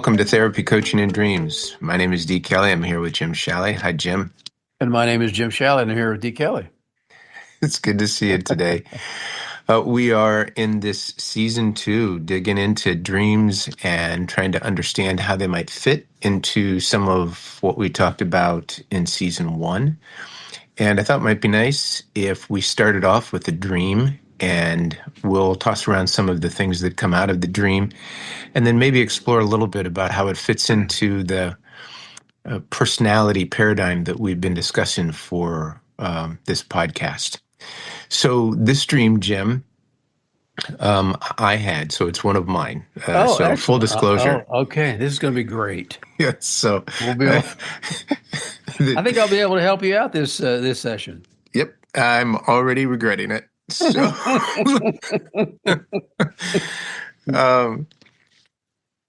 Welcome to Therapy Coaching and Dreams. My name is D. Kelly. I'm here with Jim Shalley. Hi, Jim. And my name is Jim Shalley, and I'm here with D. Kelly. It's good to see you today. We are in this season 2, digging into dreams and trying to understand how they might fit into some of what we talked about in season 1. And I thought it might be nice if we started off with a dream, and we'll toss around some of the things that come out of the dream, and then maybe explore a little bit about how it fits into the personality paradigm that we've been discussing for this podcast. So this dream, Jim, I had, so it's one of mine. So excellent. Full disclosure. Okay, this is going to be great. Yes. So I think I'll be able to help you out this session. Yep, I'm already regretting it. So,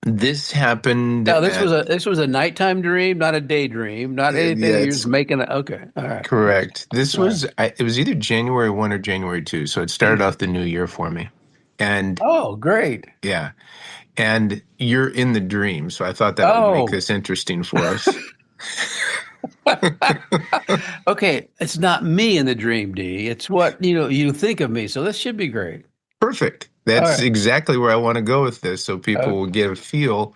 this happened. Now, this was a nighttime dream, not a daydream, not anything. You're just making it. Okay, all right. Correct. This was it was either January 1 or January 2, so it started off the new year for me. And great. Yeah, and you're in the dream, so I thought that would make this interesting for us. Okay, it's not me in the dream, D. It's what you think of me. So this should be great. Perfect. That's exactly where I want to go with this, so people will get a feel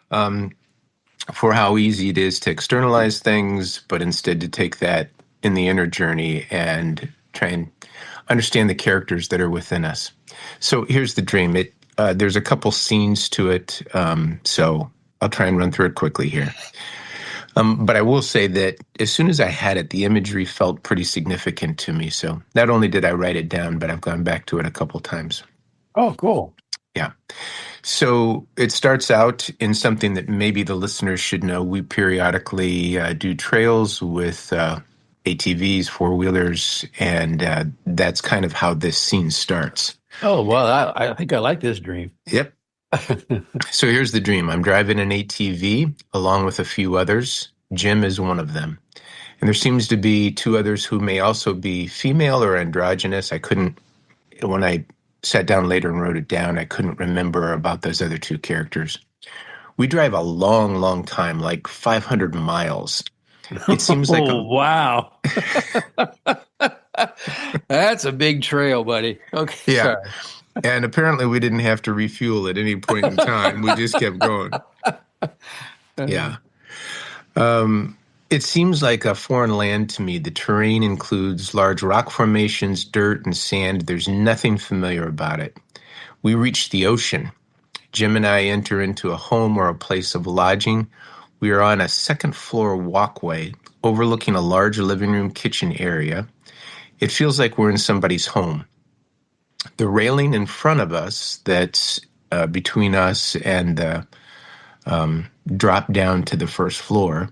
for how easy it is to externalize things, but instead to take that in the inner journey and try and understand the characters that are within us. So here's the dream. There's a couple scenes to it, so I'll try and run through it quickly here. But I will say that as soon as I had it, the imagery felt pretty significant to me. So not only did I write it down, but I've gone back to it a couple times. Oh, cool. Yeah. So it starts out in something that maybe the listeners should know. We periodically do trails with ATVs, four-wheelers, and that's kind of how this scene starts. Oh, well, I think I like this dream. Yep. So here's the dream. I'm driving an ATV along with a few others. Jim is one of them. And there seems to be 2 others who may also be female or androgynous. When I sat down later and wrote it down, I couldn't remember about those other 2 characters. We drive a long, long time, like 500 miles. It seems like wow. That's a big trail, buddy. Okay. Yeah. Sorry. And apparently we didn't have to refuel at any point in time. We just kept going. Yeah. It seems like a foreign land to me. The terrain includes large rock formations, dirt, and sand. There's nothing familiar about it. We reach the ocean. Jim and I enter into a home or a place of lodging. We are on a second-floor walkway overlooking a large living room kitchen area. It feels like we're in somebody's home. The railing in front of us that's between us and the drop down to the first floor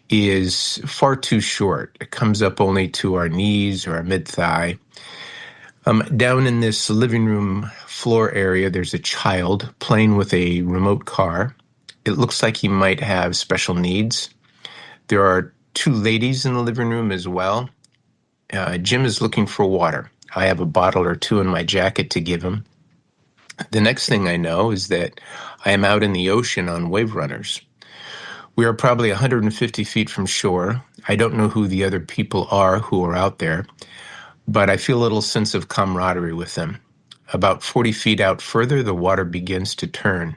is far too short. It comes up only to our knees or our mid-thigh. Down in this living room floor area, there's a child playing with a remote car. It looks like he might have special needs. There are 2 ladies in the living room as well. Jim is looking for water. I have a bottle or 2 in my jacket to give him. The next thing I know is that I am out in the ocean on wave runners. We are probably 150 feet from shore. I don't know who the other people are who are out there, but I feel a little sense of camaraderie with them. About 40 feet out further, the water begins to turn.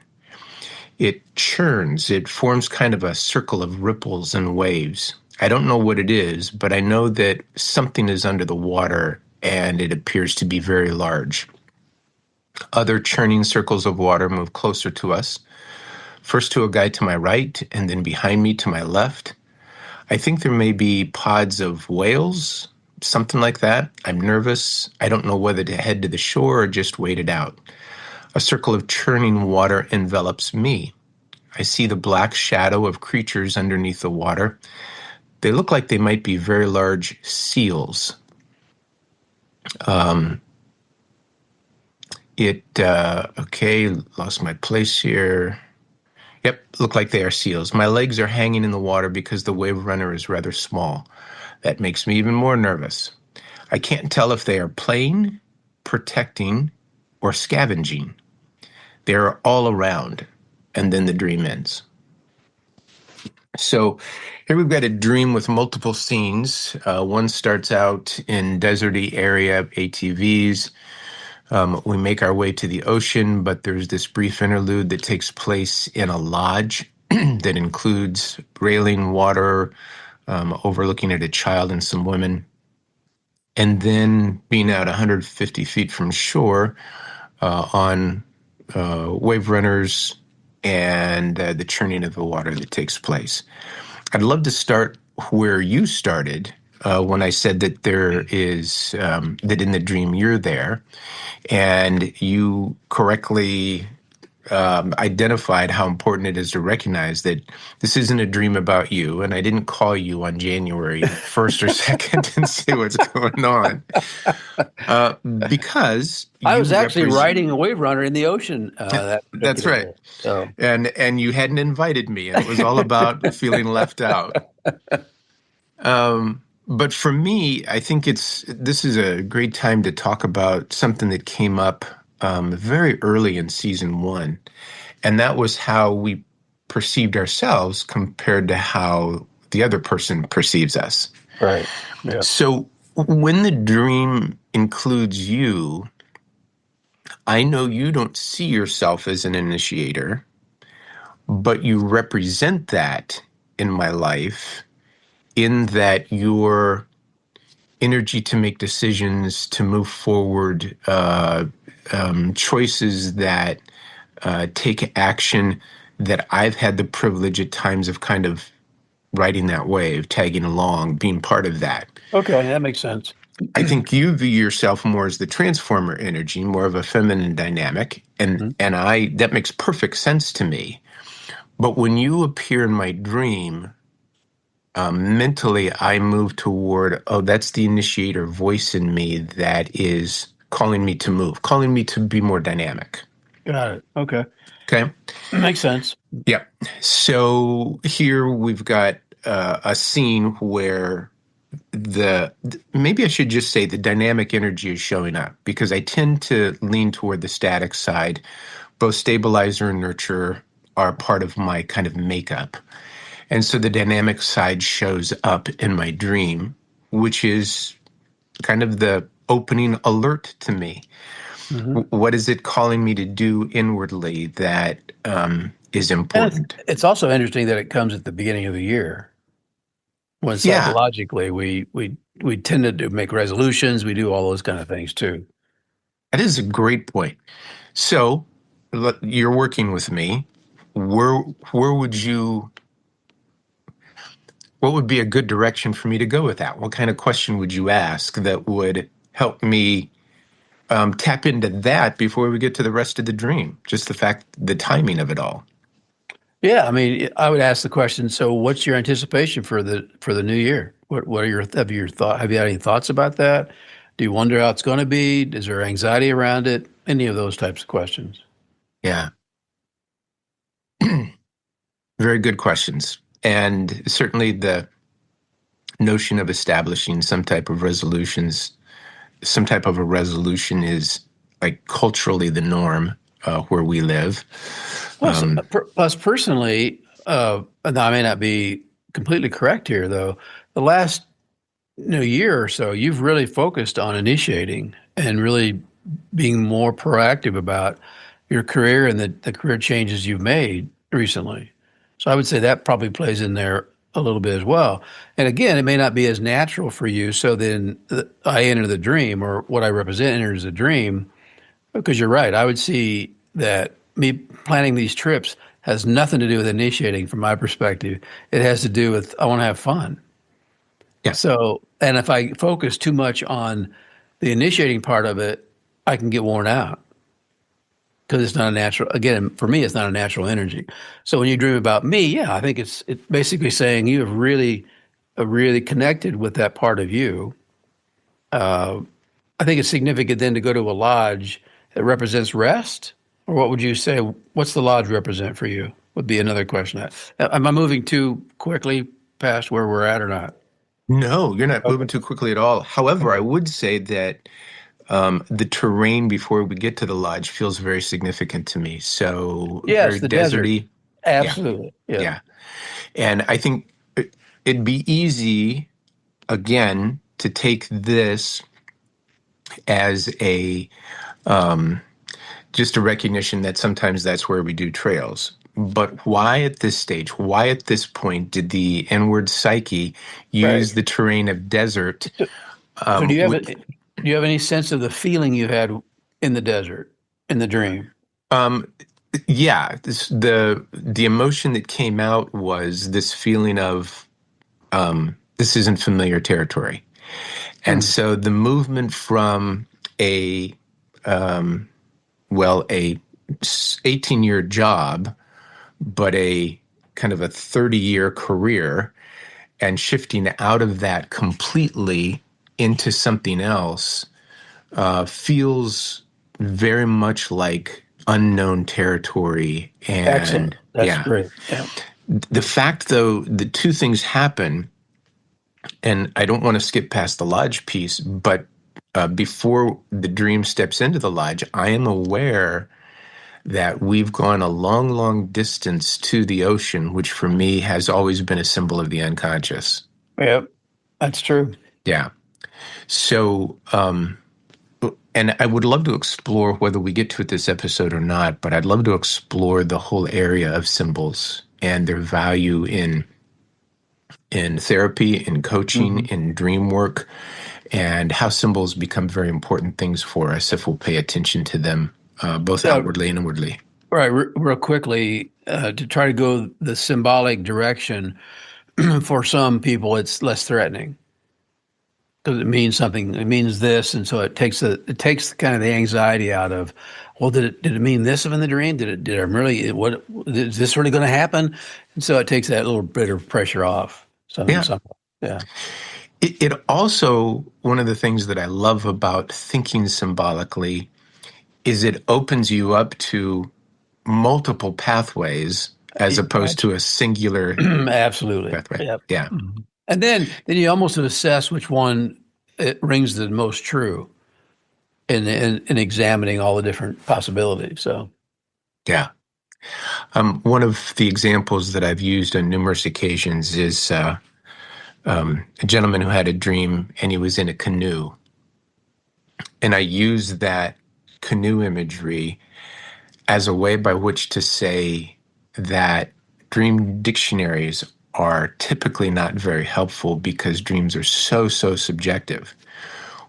It churns. It forms kind of a circle of ripples and waves. I don't know what it is, but I know that something is under the water, and it appears to be very large. Other churning circles of water move closer to us, first to a guy to my right, and then behind me to my left. I think there may be pods of whales, something like that. I'm nervous. I don't know whether to head to the shore or just wait it out. A circle of churning water envelops me. I see the black shadow of creatures underneath the water. They look like they might be very large seals. Lost my place here. Yep, look like they are seals. My legs are hanging in the water because the wave runner is rather small. That makes me even more nervous. I can't tell if they are playing, protecting, or scavenging. They are all around. and then the dream ends. So here we've got a dream with multiple scenes. One starts out in deserty area, ATVs. We make our way to the ocean, but there's this brief interlude that takes place in a lodge that includes railing, water, overlooking at a child and some women. And then being out 150 feet from shore on wave runners and the churning of the water that takes place. I'd love to start where you started when I said that there is, that in the dream you're there, and you correctly identified how important it is to recognize that this isn't a dream about you, and I didn't call you on January 1st or 2nd and say what's going on. Because I was actually riding a wave runner in the ocean. That's right. So. And you hadn't invited me, and it was all about feeling left out. But for me, I think this is a great time to talk about something that came up very early in season 1, and that was how we perceived ourselves compared to how the other person perceives us. Right. Yeah. So when the dream includes you, I know you don't see yourself as an initiator, but you represent that in my life, in that your energy to make decisions, to move forward, choices that take action, that I've had the privilege at times of kind of riding that wave, tagging along, being part of that. Okay, that makes sense. I think you view yourself more as the transformer energy, more of a feminine dynamic, and that makes perfect sense to me. But when you appear in my dream, mentally I move toward, that's the initiator voice in me that is calling me to move, calling me to be more dynamic. Got it. Okay. Okay. Makes sense. Yeah. So here we've got a scene where maybe I should just say the dynamic energy is showing up, because I tend to lean toward the static side. Both stabilizer and nurture are part of my kind of makeup. And so the dynamic side shows up in my dream, which is kind of the opening alert to me. Mm-hmm. What is it calling me to do inwardly that is important? It's also interesting that it comes at the beginning of the year, when psychologically we tend to make resolutions. We do all those kind of things too. That is a great point. So you're working with me. What would be a good direction for me to go with that? What kind of question would you ask that would help me tap into that before we get to the rest of the dream? Just the timing of it all. Yeah, I mean, I would ask the question. So, what's your anticipation for the new year? What are have you had any thoughts about that? Do you wonder how it's going to be? Is there anxiety around it? Any of those types of questions? Yeah, very good questions. And certainly the notion of establishing some type of a resolution is like culturally the norm where we live. Plus, personally, and I may not be completely correct here, though, the last year or so, you've really focused on initiating and really being more proactive about your career and the career changes you've made recently. So I would say that probably plays in there a little bit as well. And again, it may not be as natural for you. So then I enter the dream, or what I represent enters the dream, because you're right. I would see that me planning these trips has nothing to do with initiating from my perspective. It has to do with, I want to have fun. Yeah. So, and if I focus too much on the initiating part of it, I can get worn out. Because it's not a natural, again, for me, it's not a natural energy. So when you dream about me, yeah, I think it's basically saying you have really connected with that part of you. I think it's significant then to go to a lodge that represents rest, or what would you say? What's the lodge represent for you? Would be another question. Am I moving too quickly past where we're at or not? No, you're not moving too quickly at all. However, I would say that The terrain before we get to the lodge feels very significant to me. So Yes, very the desert. deserty. Yeah, Absolutely. Yeah. yeah. And I think it'd be easy, again, to take this as a just a recognition that sometimes that's where we do trails. But why at this stage, why at this point did the inward psyche Right. use the terrain of desert? So Um, with, do you have any sense of the feeling you had in the desert, in the dream? um, yeah, the emotion that came out was this feeling of this isn't familiar territory, and Hmm. so the movement from a well a 18-year job, but a kind of a 30-year career, and shifting out of that completely into something else feels very much like unknown territory. And Excellent. That's yeah, great. Yeah. the fact though, the two things happen, and I don't want to skip past the lodge piece, but before the dream steps into the lodge, I am aware that we've gone a long, long distance to the ocean, which for me has always been a symbol of the unconscious. Yep. That's true. Yeah. So, and I would love to explore whether we get to it this episode or not, but I'd love to explore the whole area of symbols and their value in therapy, in coaching, Hmm. in dream work, and how symbols become very important things for us if we'll pay attention to them, both Yeah. outwardly and inwardly. Right. Real quickly, to try to go the symbolic direction, for some people, it's less threatening because it means something. It means this, and so it takes kind of the anxiety out of. Well, did it mean this in the dream? Did I really what is this really going to happen? And so it takes that little bit of pressure off. Yeah. Yeah. It also, one of the things that I love about thinking symbolically is it opens you up to multiple pathways as opposed to a singular Absolutely. pathway. Yep. Yeah. And then you almost assess which one it rings the most true in examining all the different possibilities. So Yeah. One of the examples that I've used on numerous occasions is a gentleman who had a dream and he was in a canoe. And I use that canoe imagery as a way by which to say that dream dictionaries are typically not very helpful because dreams are so, so subjective.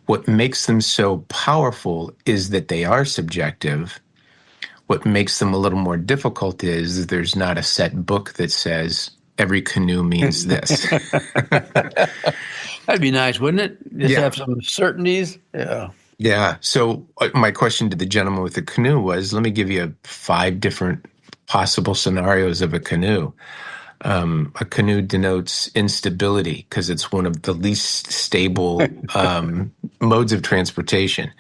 What makes them so powerful is that they are subjective. What makes them a little more difficult is there's not a set book that says every canoe means this. that'd be nice, wouldn't it? Just Yeah. have some certainties. Yeah. Yeah. So my question to the gentleman with the canoe was, let me give you 5 different possible scenarios of a canoe. A canoe denotes instability because it's one of the least stable modes of transportation.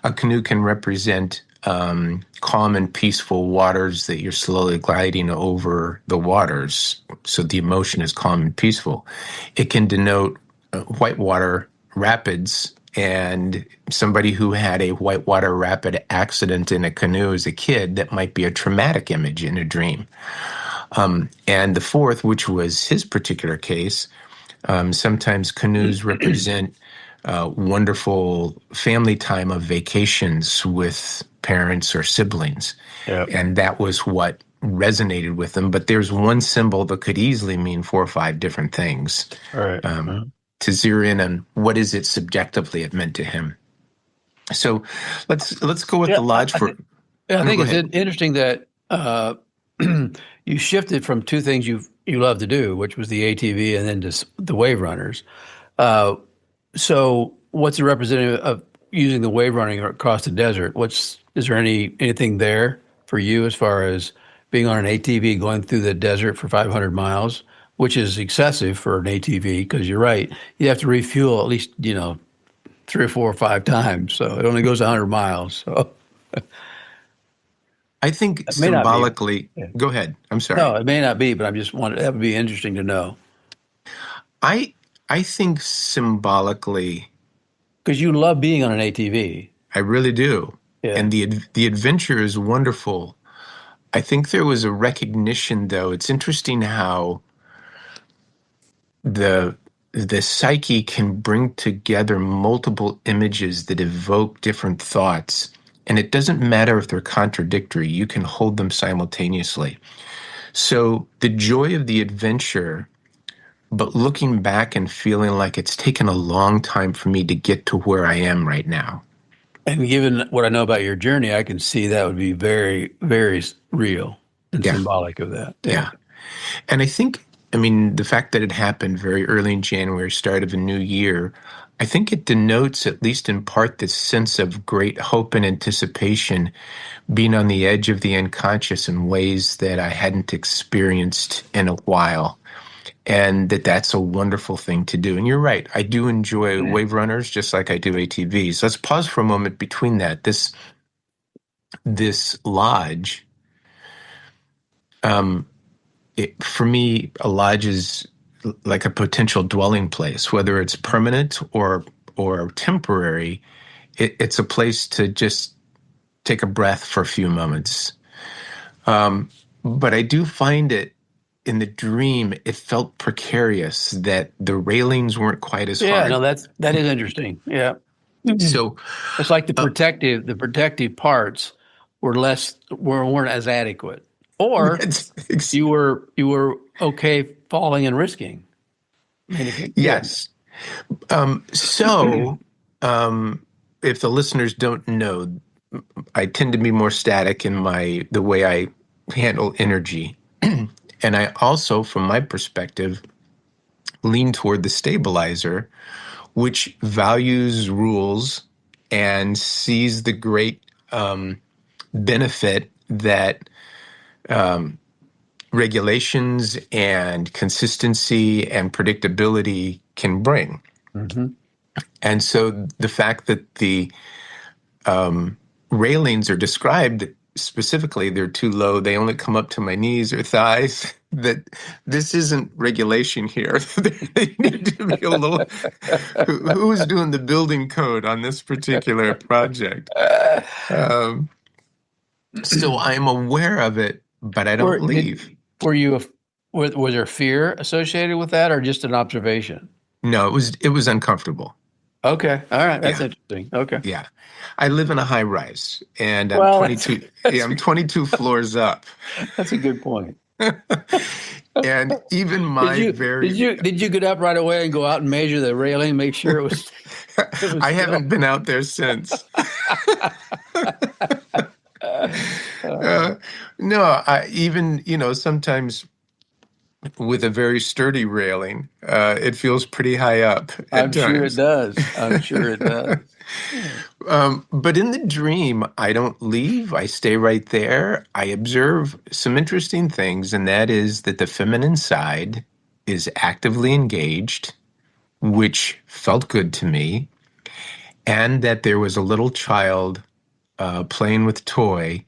A canoe can represent calm and peaceful waters that you're slowly gliding over the waters. So the emotion is calm and peaceful. It can denote whitewater rapids, and somebody who had a whitewater rapid accident in a canoe as a kid, that might be a traumatic image in a dream. And the fourth, which was his particular case, sometimes canoes represent wonderful family time of vacations with parents or siblings. Yep. And that was what resonated with them. But there's one symbol that could easily mean 4 or 5 different things. All right. To zero in on what is it subjectively it meant to him. So let's go with the lodge for. I think go it's ahead. interesting that you shifted from two things you love to do, which was the ATV and then just the wave runners. So what's the representative of using the wave running across the desert? Is there anything there for you as far as being on an ATV going through the desert for 500 miles, which is excessive for an ATV because you're right. You have to refuel at least, 3 or 4 or 5 times. So it only goes 100 miles. So I think it may not be. symbolically. Go ahead. I'm sorry. No, it may not be, but I'm just wondering. That would be interesting to know. I think symbolically, Because you love being on an ATV. I really do. Yeah. And the adventure is wonderful. I think there was a recognition, though. It's interesting how the the psyche can bring together multiple images that evoke different thoughts. And it doesn't matter if they're contradictory, you can hold them simultaneously. So the joy of the adventure, but looking back and feeling like it's taken a long time for me to get to where I am right now. And given what I know about your journey, I can see that would be very, very real and Yeah. symbolic of that. Yeah. And I think, I mean, the fact that it happened very early in January, start of a new year, I think it denotes, at least in part, this sense of great hope and anticipation, being on the edge of the unconscious in ways that I hadn't experienced in a while. And that's a wonderful thing to do. And you're right. I do enjoy wave runners just like I do ATVs. Let's pause for a moment between that. This lodge, for me, a lodge is like a potential dwelling place, whether it's permanent or temporary. It's a place to just take a breath for a few moments. But I do find it, in the dream, it felt precarious that the railings weren't quite as hard. Yeah, no, that is interesting. Yeah. So it's like the protective parts weren't as adequate. Or you were okay falling and risking. Yes. If the listeners don't know, I tend to be more static in the way I handle energy. And I also, from my perspective, lean toward the stabilizer, which values rules and sees the great benefit that regulations and consistency and predictability can bring. Mm-hmm. And so the fact that the railings are described specifically, they're too low, they only come up to my knees or thighs, that this isn't regulation here. They need to be a little... Who's doing the building code on this particular project? So I'm aware of it, but I don't leave. Was there fear associated with that, or just an observation? No, it was uncomfortable. Okay, all right, that's interesting. Okay, yeah, I live in a high rise, and I'm 22. I'm 22 floors up. That's a good point. And even my did you get up right away and go out and measure the railing, make sure it was? I haven't been out there since. No, even sometimes with a very sturdy railing, it feels pretty high up. I'm sure it does. But in the dream, I don't leave. I stay right there. I observe some interesting things, and that is that the feminine side is actively engaged, which felt good to me, and that there was a little child playing with toy,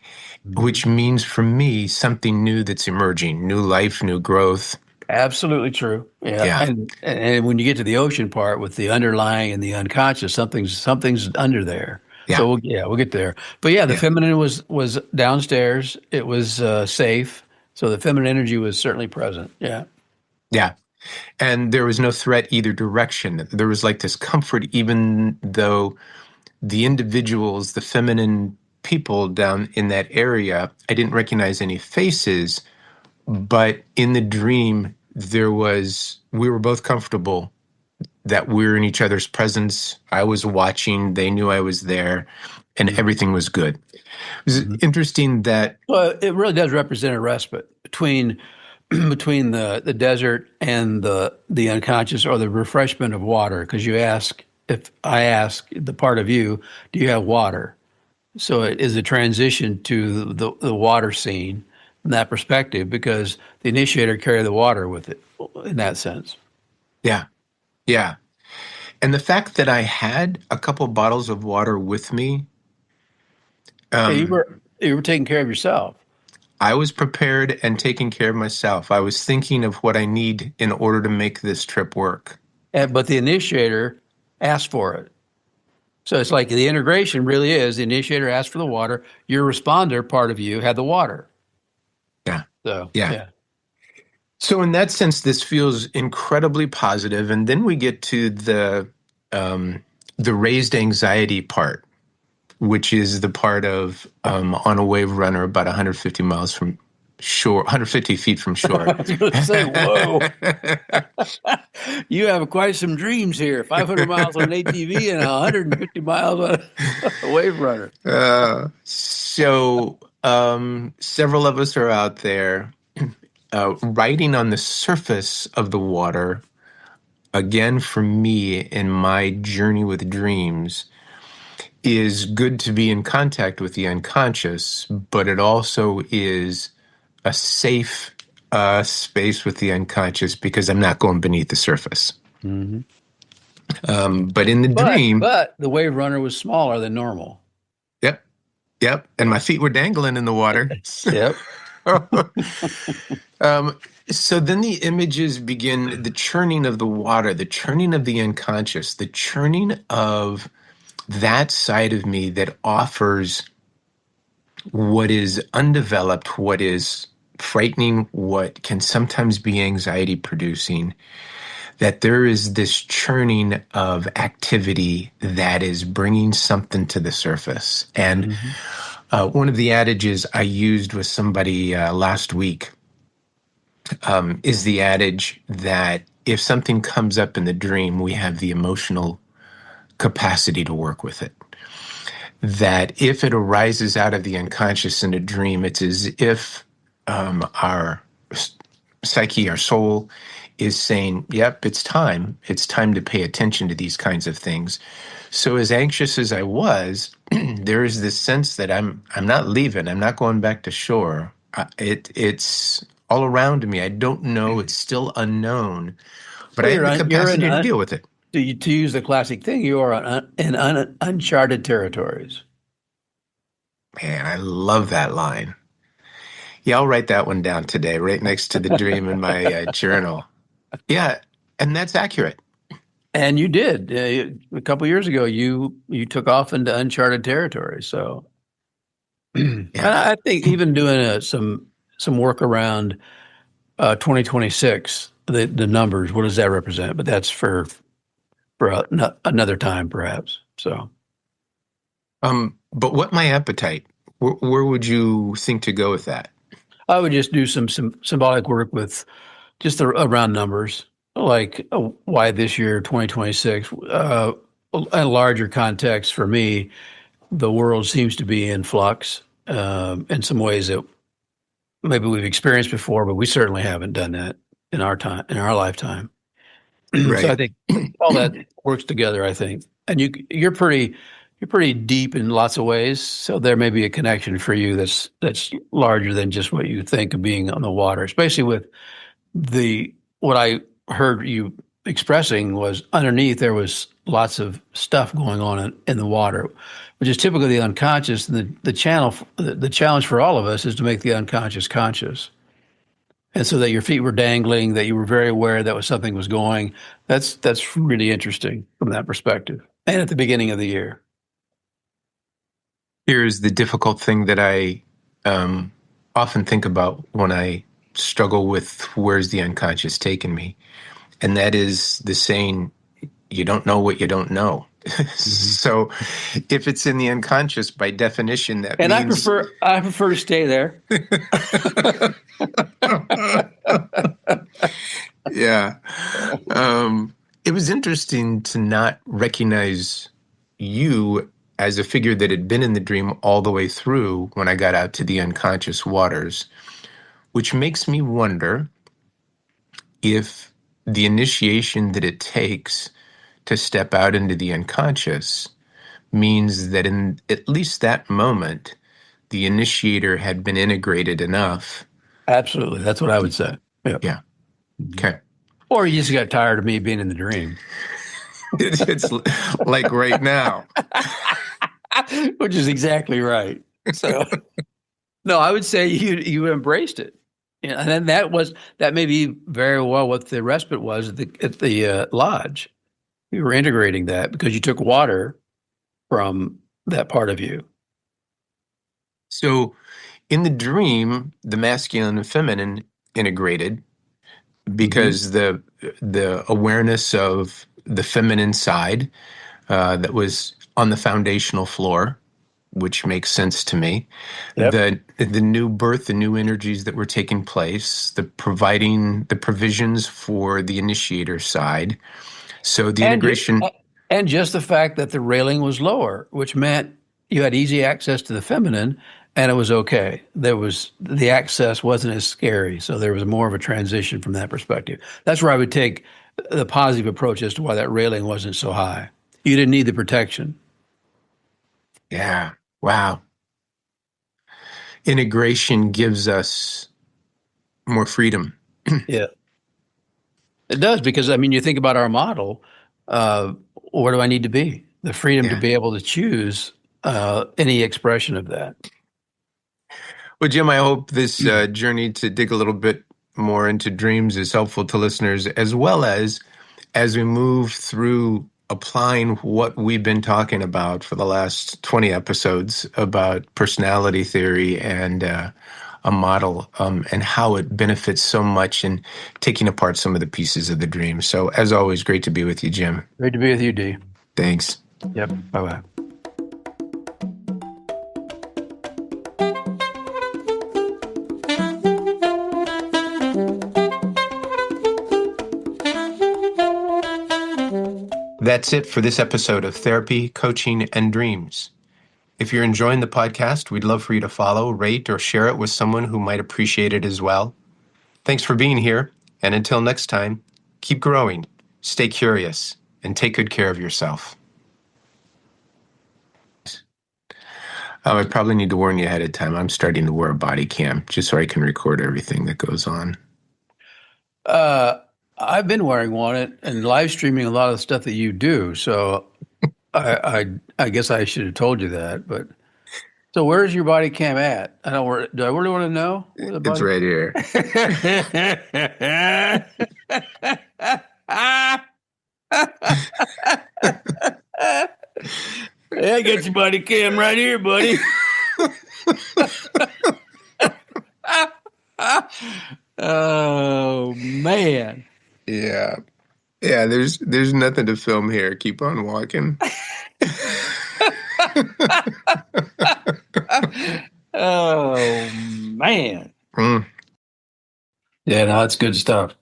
which means for me something new that's emerging, new life, new growth. Absolutely true. Yeah. And when you get to the ocean part with the underlying and the unconscious, something's under there. Yeah. So we'll get there. But the feminine was downstairs. It was safe. So the feminine energy was certainly present. Yeah. Yeah. And there was no threat either direction. There was like this comfort, even though the individuals, the feminine people down in that area, I didn't recognize any faces, but in the dream, we were both comfortable that we were in each other's presence. I was watching, they knew I was there, and everything was good. It was interesting that... Well, it really does represent a respite between the desert and the unconscious, or the refreshment of water, because if I ask the part of you, do you have water? So it is a transition to the water scene from that perspective, because the initiator carried the water with it in that sense. Yeah. Yeah. And the fact that I had a couple bottles of water with me. You were taking care of yourself. I was prepared and taking care of myself. I was thinking of what I need in order to make this trip work. But the initiator asked for it. So it's like the integration really is the initiator asked for the water. Your responder part of you had the water. Yeah. So, Yeah. yeah. So in that sense, this feels incredibly positive. And then we get to the raised anxiety part, which is the part of on a wave runner about 150 miles from shore, 150 feet from shore. I was going to say, whoa, you have quite some dreams here. 500 miles on an ATV and 150 miles on a wave runner. So several of us are out there riding on the surface of the water. Again, for me, in my journey with dreams, is good to be in contact with the unconscious, but it also is a safe space with the unconscious because I'm not going beneath the surface. Mm-hmm. But in the dream, but the wave runner was smaller than normal. Yep, and my feet were dangling in the water. Yep. So then the images begin, the churning of the water, the churning of the unconscious, the churning of that side of me that offers what is undeveloped, what is frightening, what can sometimes be anxiety producing, that there is this churning of activity that is bringing something to the surface. And one of the adages I used with somebody last week is the adage that if something comes up in the dream, we have the emotional capacity to work with it. That if it arises out of the unconscious in a dream, it's as if our psyche, our soul, is saying, yep, it's time. It's time to pay attention to these kinds of things. So as anxious as I was, there is this sense that I'm not leaving. I'm not going back to shore. It's all around me. I don't know. It's still unknown. But I have the capacity to deal with it. To use the classic thing, you are in uncharted territories. Man, I love that line. Yeah, I'll write that one down today, right next to the dream in my journal. Yeah, and that's accurate. And you did. A couple of years ago, you took off into uncharted territory. So yeah. I think even doing some work around 2026, the numbers, what does that represent? But that's for another time, perhaps. So, but what my appetite? Where would you think to go with that? I would just do some symbolic work with just around numbers, like why this year, 2026. A larger context for me, the world seems to be in flux in some ways that maybe we've experienced before, but we certainly haven't done that in our lifetime. Right. So I think all that works together, I think. And you're pretty deep in lots of ways. So there may be a connection for you that's larger than just what you think of being on the water, especially with what I heard you expressing was underneath there was lots of stuff going on in the water, which is typically the unconscious. And the challenge for all of us is to make the unconscious conscious. And so that your feet were dangling, that you were very aware that something was going. That's really interesting from that perspective. And at the beginning of the year. Here's the difficult thing that I often think about when I struggle with where's the unconscious taken me. And that is the saying, you don't know what you don't know. So if it's in the unconscious, by definition, that means... And I prefer to stay there. Yeah. It was interesting to not recognize you as a figure that had been in the dream all the way through when I got out to the unconscious waters, which makes me wonder if the initiation that it takes to step out into the unconscious means that in at least that moment, the initiator had been integrated enough. Absolutely. That's what I would say. Yep. Yeah. Okay. Or you just got tired of me being in the dream. It's like right now. Which is exactly right. So, no, I would say you embraced it. And then that may be very well what the respite was at the lodge. You were integrating that because you took water from that part of you. So in the dream, the masculine and feminine integrated because the awareness of the feminine side that was on the foundational floor, which makes sense to me. Yep. The new birth, the new energies that were taking place, the provisions for the initiator side. So the integration. And just the fact that the railing was lower, which meant you had easy access to the feminine, and it was okay. The access wasn't as scary, so there was more of a transition from that perspective. That's where I would take the positive approach as to why that railing wasn't so high. You didn't need the protection. Yeah. Wow. Integration gives us more freedom. Yeah, it does, because I mean, you think about our model. Where do I need to be? The freedom to Yeah. be able to choose any expression of that. Well, Jim, I hope this journey to dig a little bit more into dreams is helpful to listeners, as well as we move through applying what we've been talking about for the last 20 episodes about personality theory and a model, and how it benefits so much in taking apart some of the pieces of the dream. So, as always, great to be with you, Jim. Great to be with you, D. Thanks. Yep. Bye-bye. That's it for this episode of Therapy, Coaching, and Dreams. If you're enjoying the podcast, we'd love for you to follow, rate, or share it with someone who might appreciate it as well. Thanks for being here, and until next time, keep growing, stay curious, and take good care of yourself. I probably need to warn you ahead of time. I'm starting to wear a body cam just so I can record everything that goes on. I've been wearing one and live streaming a lot of the stuff that you do. So I guess I should have told you that. But so where's your body cam at? Do I really want to know? It's right here. Yeah, I got your body cam right here, buddy. Oh man. Yeah. Yeah, there's nothing to film here. Keep on walking. Oh man. Mm. Yeah, no, that's good stuff.